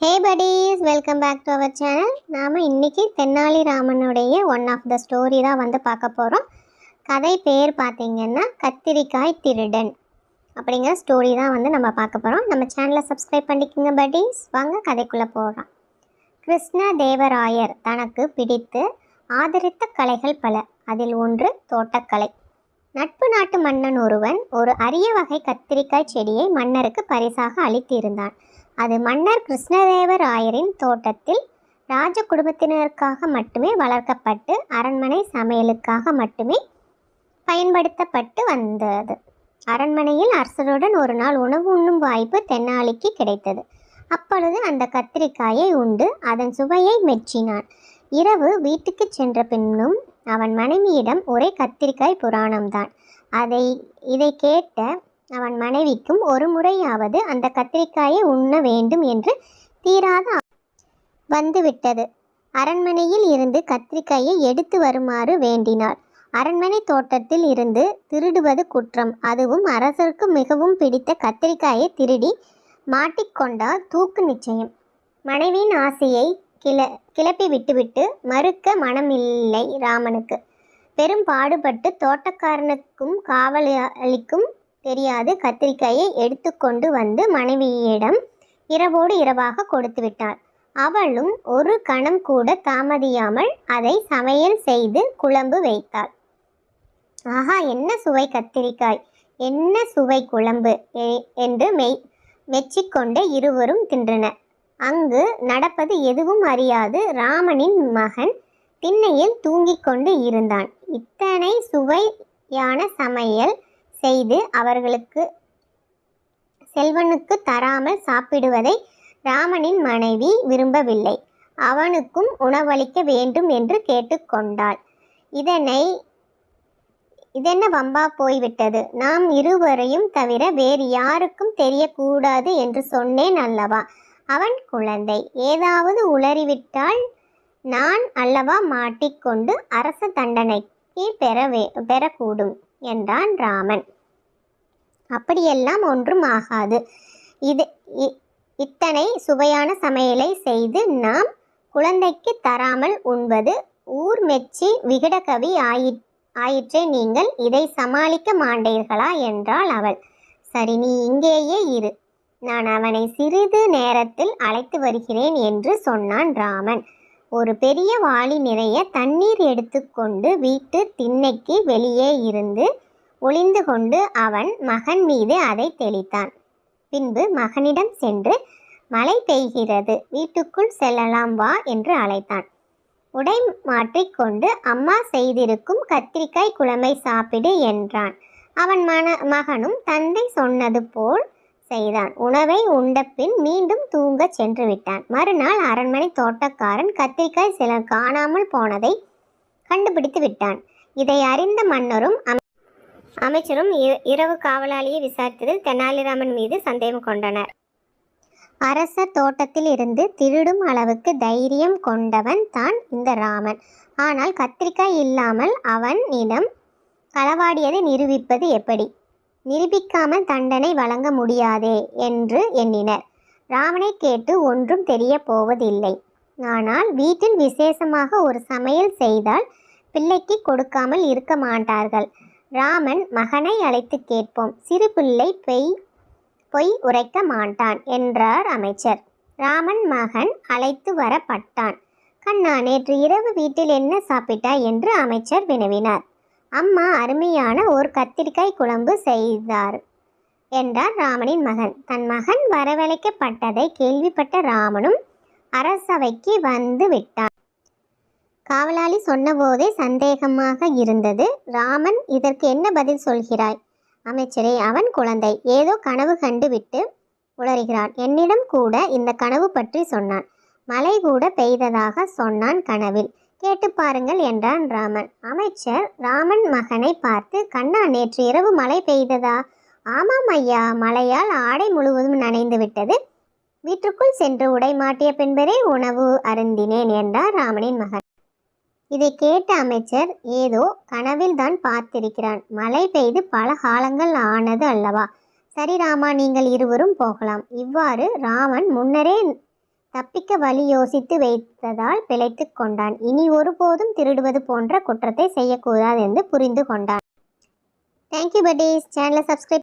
Hey buddies, welcome back to our channel. நாம் இன்றைக்கி தென்னாலி ராமனுடைய ஒன் ஆஃப் த ஸ்டோரி தான் பார்க்க போகிறோம். கதை பேர் பார்த்திங்கன்னா கத்திரிக்காய் திருடன் அப்படிங்கிற ஸ்டோரி தான் நம்ம பார்க்க போகிறோம். நம்ம சேனலை சப்ஸ்கிரைப் பண்ணிக்கோங்க buddies. வாங்க கதைக்குள்ளே போகலாம். கிருஷ்ணதேவராயர் தனக்கு பிடித்து ஆதரித்த கலைகள் பல. அதில் ஒன்று தோட்டக்கலை. நட்பு நாட்டு மன்னன் ஒருவன் ஒரு அரிய வகை கத்திரிக்காய் செடியை மன்னருக்கு பரிசாக அளித்திருந்தான். அது மன்னர் கிருஷ்ணதேவராயரின் தோட்டத்தில் ராஜ குடும்பத்தினருக்காக மட்டுமே வளர்க்கப்பட்டு அரண்மனை சமையலுக்காக மட்டுமே பயன்படுத்தப்பட்டு வந்தது. அரண்மனையில் அரசருடன் ஒரு நாள் உணவு உண்ணும் வாய்ப்பு தென்னாலிக்கு கிடைத்தது. அப்பொழுது அந்த கத்திரிக்காயை உண்டு அதன் சுவையை மெச்சினான். இரவு வீட்டுக்கு சென்ற பின்னும் அவன் மனைவியிடம் ஒரே கத்திரிக்காய் புராணம்தான். இதை கேட்ட அவன் மனைவிக்கும் ஒரு முறையாவது அந்த கத்திரிக்காயை உண்ண வேண்டும் என்று தீராத வந்துவிட்டது. அரண்மனையில் இருந்து கத்திரிக்காயை எடுத்து வருமாறு வேண்டினாள். அரண்மனை தோட்டத்தில் இருந்து திருடுவது குற்றம், அதுவும் அரசருக்கு மிகவும் பிடித்த கத்திரிக்காயை திருடி மாட்டிக்கொண்டால் தூக்கு நிச்சயம். மனைவியின் ஆசையை கிளப்பி விட்டுவிட்டு மறுக்க மனமில்லை ராமனுக்கு. பெரும் பாடுபட்டு தோட்டக்காரனுக்கும் காவலாளிக்கும் தெரியாது கத்திரிக்காயை எடுத்துக்கொண்டு வந்து மனைவியிடம் இரவோடு இரவாக கொடுத்து விட்டாள். அவளும் ஒரு கணம் கூட தாமதியாமல் அதை சமையல் செய்து குழம்பு வைத்தாள். ஆஹா, என்ன சுவை கத்திரிக்காய், என்ன சுவை குழம்பு என்று மெச்சிக்கொண்டே இருவரும் தின்றனர். அங்கு நடப்பது எதுவும் அறியாது ராமனின் மகன் திண்ணையில் தூங்கிக் கொண்டு இருந்தான். இத்தனை சுவையான சமையல் செய்து அவர்களுக்கு செல்வனுக்கு தராமல் சாப்பிடுவதை ராமனின் மனைவி விரும்பவில்லை. அவனுக்கும் உணவளிக்க வேண்டும் என்று கேட்டுக்கொண்டாள். இதென்ன வம்பா போய்விட்டது, நாம் இருவரையும் தவிர வேறு யாருக்கும் தெரியக்கூடாது என்று சொன்னேன் அல்லவா? அவன் குழந்தை, ஏதாவது உளறிவிட்டால் நான் அல்லவா மாட்டிக்கொண்டு அரச தண்டனைக்கு பெறக்கூடும் என்றான் ராமன். அப்படியெல்லாம் ஒன்றும் ஆகாது. இத்தனை சுவையான சமையலை செய்து நாம் குழந்தைக்கு தராமல் உண்பது ஊர் மெச்சி விகடகவி ஆயிற்றே. நீங்கள் இதை சமாளிக்க மாட்டீர்களா என்றாள் அவள். சரி, நீ இங்கேயே இரு, நான் அவனை சிறிது நேரத்தில் அழைத்து வருகிறேன் என்று சொன்னான் ராமன். ஒரு பெரிய வாளி நிறைய தண்ணீர் எடுத்துக்கொண்டு வீட்டு திண்ணைக்கு வெளியே இருந்து ஒளிந்து கொண்டு அவன் மகன் மீது அதை தெளித்தான். பின்பு மகனிடம் சென்று, மழை பெய்கிறது, வீட்டுக்குள் செல்லலாம் வா என்று அழைத்தான். உடை மாற்றிக்கொண்டு அம்மா செய்திருக்கும் கத்திரிக்காய் குழம்பை சாப்பிடு என்றான். அவன் மகனும் தந்தை சொன்னது போல் செய்தான். உணவை உண்ட பின் மீண்டும் தூங்க சென்று விட்டான். மறுநாள் அரண்மனை தோட்டக்காரன் கத்திரிக்காய் சிலர் காணாமல் போனதை கண்டுபிடித்து விட்டான். இதை அறிந்த மன்னரும் அமைச்சரும் இரவு காவலாளியை விசாரித்ததில் தெனாலிராமன் மீது சந்தேகம் கொண்டனர். அரச தோட்டத்தில் இருந்து திருடும் அளவுக்கு தைரியம் கொண்டவன் தான் இந்த ராமன். ஆனால் கத்திரிக்காய் இல்லாமல் அவனிடம் களவாடியதை நிரூபிப்பது எப்படி? நிரூபிக்காமல் தண்டனை வழங்க முடியாதே என்று எண்ணினர். ராமனை கேட்டு ஒன்றும் தெரிய போவதில்லை. ஆனால் வீட்டில் விசேஷமாக ஒரு சமையல் செய்தால் பிள்ளைக்கு கொடுக்காமல் இருக்க மாட்டார்கள். ராமன் மகனை அழைத்து கேட்போம், சிறு பிள்ளை பொய் உரைக்க மாட்டான் என்றார் அமைச்சர். ராமன் மகன் அழைத்து வரப்பட்டான். கண்ணா, நேற்று இரவு வீட்டில் என்ன சாப்பிட்டாய் என்று அமைச்சர் வினவினார். அம்மா அருமையான ஒரு கத்திரிக்காய் குழம்பு செய்தார் என்றார் ராமனின் மகன். தன் மகன் வரவழைக்கப்பட்டதை கேள்விப்பட்ட ராமனும் அரசவைக்கு வந்து விட்டான். காவலாளி சொன்னபோதே சந்தேகமாக இருந்தது. ராமன், இதற்கு என்ன பதில் சொல்கிறாய்? அமைச்சரே, அவன் குழந்தை, ஏதோ கனவு கண்டு விட்டு உளறுகிறான். என்னிடம் கூட இந்த கனவு பற்றி சொன்னான். மழை கூட பெய்ததாக சொன்னான் கனவில். கேட்டு பாருங்கள் என்றான் ராமன். அமைச்சர் ராமன் மகனை பார்த்து, கண்ணா, நேற்று இரவு மழை பெய்ததா? ஆமாம் ஐயா, மழையால் ஆடை முழுவதும் நனைந்து விட்டது. வீட்டுக்குள் சென்று உடை மாட்டிய பின்பரே உணவு அருந்தினேன் என்றார் ராமனின் மகன். இதை கேட்ட அமைச்சர், ஏதோ கனவில் தான் பார்த்திருக்கிறான். மழை பெய்து பல காலங்கள் ஆனது அல்லவா? சரி ராமா, நீங்கள் இருவரும் போகலாம். இவ்வாறு ராமன் முன்னரே தப்பிக்க வழி யோசித்து வைத்ததால் பிழைத்து கொண்டான். இனி ஒருபோதும் திருடுவது போன்ற குற்றத்தை செய்யக்கூடாது என்று புரிந்து கொண்டான். Thank you buddies. சேனலை சப்ஸ்கிரைப்